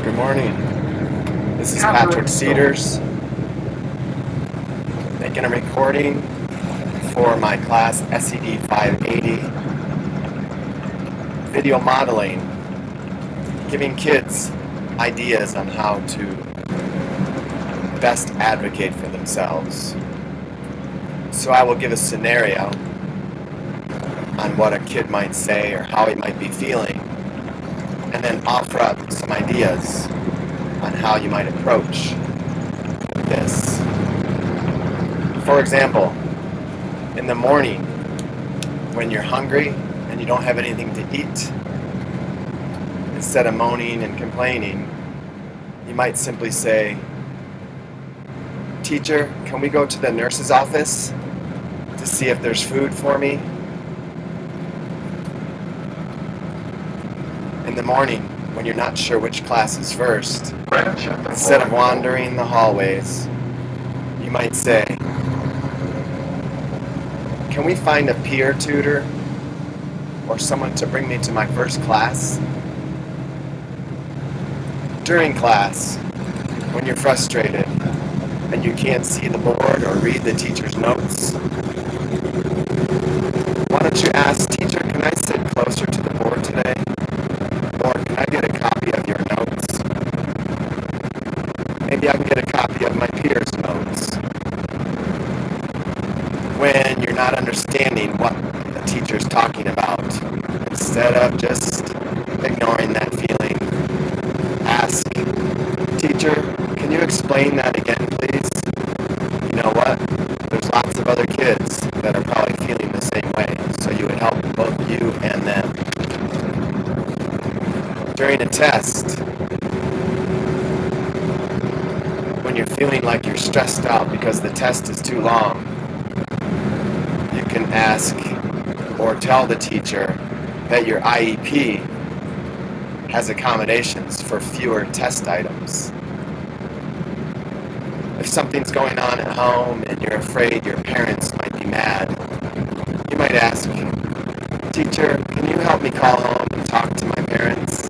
Good morning. This is Patrick Cedars making a recording for my class SED 580 video modeling, giving kids ideas on how to best advocate for themselves. So I will give a scenario on what a kid might say or how he might be feeling, and then offer up some ideas on how you might approach this. For example, in the morning when you're hungry and you don't have anything to eat, instead of moaning and complaining, you might simply say, "Teacher, can we go to the nurse's office to see if there's food for me?" In the morning, when you're not sure which class is first, instead of wandering the hallways, you might say, "Can we find a peer tutor or someone to bring me to my first class?" During class, when you're frustrated and you can't see the board or read the teacher's notes, why don't you ask, "Teacher, can I sit closer to the board today? Or can I get a copy of your notes? Maybe I can get a copy of my peer's notes." When you're not understanding what the teacher's talking about, instead of just ignoring that feeling, ask, "Teacher, can you explain that again, please? You know what? There's lots of other kids that are probably feeling the same way, so you would help both you and them." During a test, when you're feeling like you're stressed out because the test is too long, you can ask or tell the teacher that your IEP has accommodations for fewer test items. If something's going on at home and you're afraid your parents might be mad, you might ask, "Teacher, can you help me call home and talk to my parents?"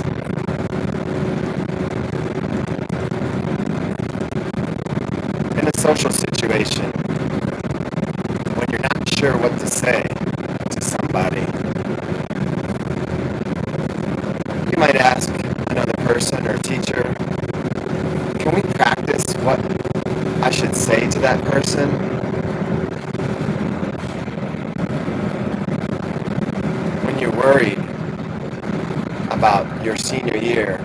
In a social situation, when you're not sure what to say to somebody, you might ask another person or teacher, "Can we practice what I should say to that person?" When you're worried about your senior year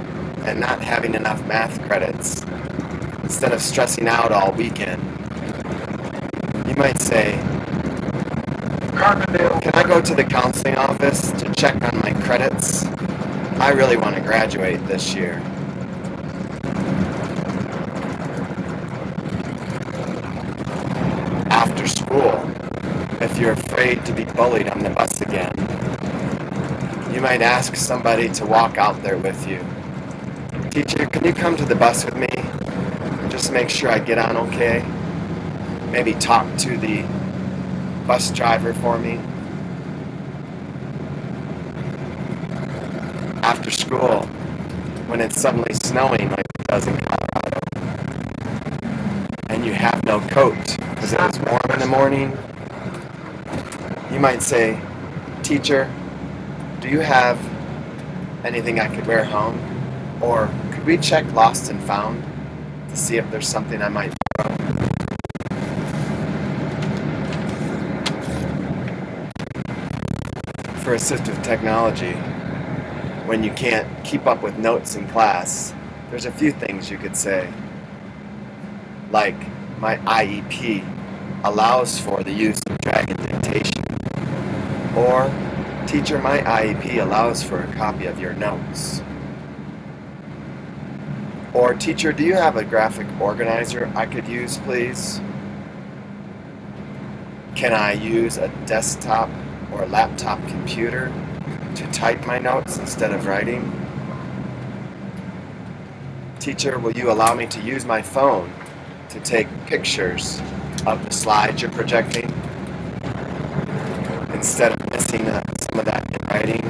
and not having enough math credits, instead of stressing out all weekend, you might say, "Can I go to the counseling office to check on my credits? I really want to graduate this year." After school, if you're afraid to be bullied on the bus again, you might ask somebody to walk out there with you. "Teacher, can you come to the bus with me? Just make sure I get on okay. Maybe talk to the bus driver for me." After school, when it's suddenly snowing like it does in Colorado, and you have no coat because it was warm in the morning, you might say, "Teacher, do you have anything I could wear home? Or could we check Lost and Found to see if there's something I might borrow?" For assistive technology, when you can't keep up with notes in class, there's a few things you could say, like, "My IEP allows for the use of dragon dictation," or, "Teacher, my IEP allows for a copy of your notes," or, "Teacher, do you have a graphic organizer I could use, please? Can I use a desktop or laptop computer to type my notes instead of writing? Teacher, will you allow me to use my phone to take pictures of the slides you're projecting instead of missing some of that in writing?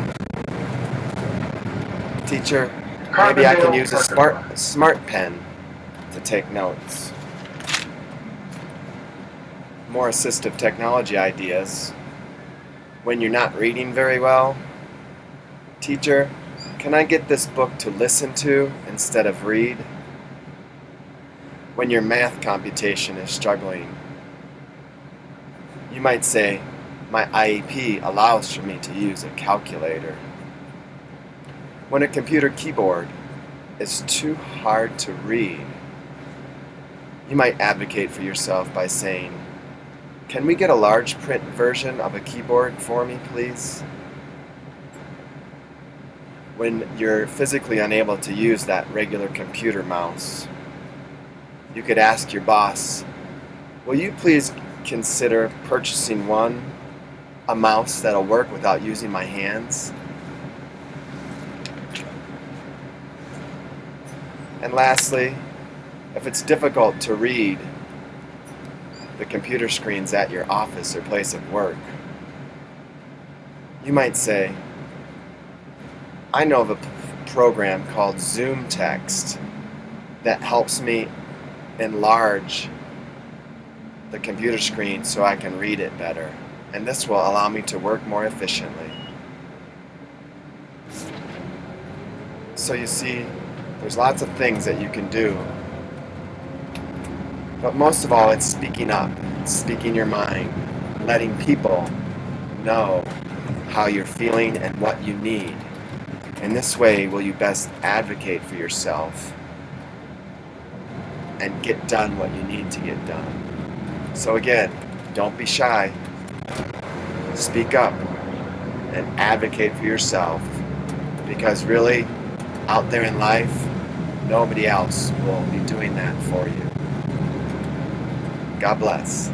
Teacher, Maybe I can use a smart pen to take notes. More assistive technology ideas. When you're not reading very well, teacher, can I get this book to listen to instead of read? When your math computation is struggling, you might say, my IEP allows for me to use a calculator. When a computer keyboard is too hard to read, you might advocate for yourself by saying, can we get a large print version of a keyboard for me, please? When you're physically unable to use that regular computer mouse, you could ask your boss, will you please consider purchasing a mouse that'll work without using my hands? And lastly, if it's difficult to read the computer screens at your office or place of work, you might say, I know of a program called Zoom Text that helps me enlarge the computer screen so I can read it better, and this will allow me to work more efficiently. So you see, there's lots of things that you can do, but most of all, it's speaking up, speaking your mind, letting people know how you're feeling and what you need. In this way will you best advocate for yourself and get done what you need to get done. So again, don't be shy. Speak up and advocate for yourself, because really, out there in life, nobody else will be doing that for you. God bless.